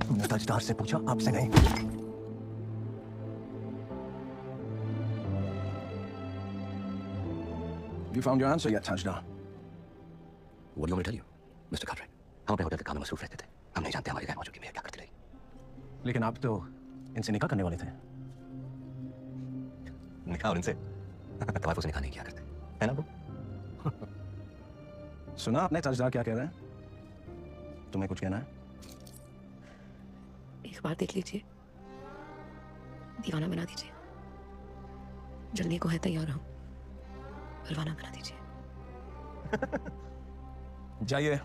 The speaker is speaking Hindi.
तुमने ताजदार से पूछा, आपसे नहीं। You found your answer yet, Tajdar? What do you want me to tell you, Mr. Cartwright? हम अपने होटल के काम में मसरूफ रहते थे। हम नहीं जानते हमारी गैर मौजूदगी में क्या करती रही। लेकिन आप तो इनसे निकाह करने वाले थे। निकाह और इनसे तवाइफ से निकाह नहीं किया करते, है ना वो? सुना आपने ताजदार क्या कह रहा है? तुम्हें कुछ कहना है? एक बार देख लीजिए, दीवाना बना दीजिए। जलने को है तैयार हूं, परवाना बना दीजिए। जाइए।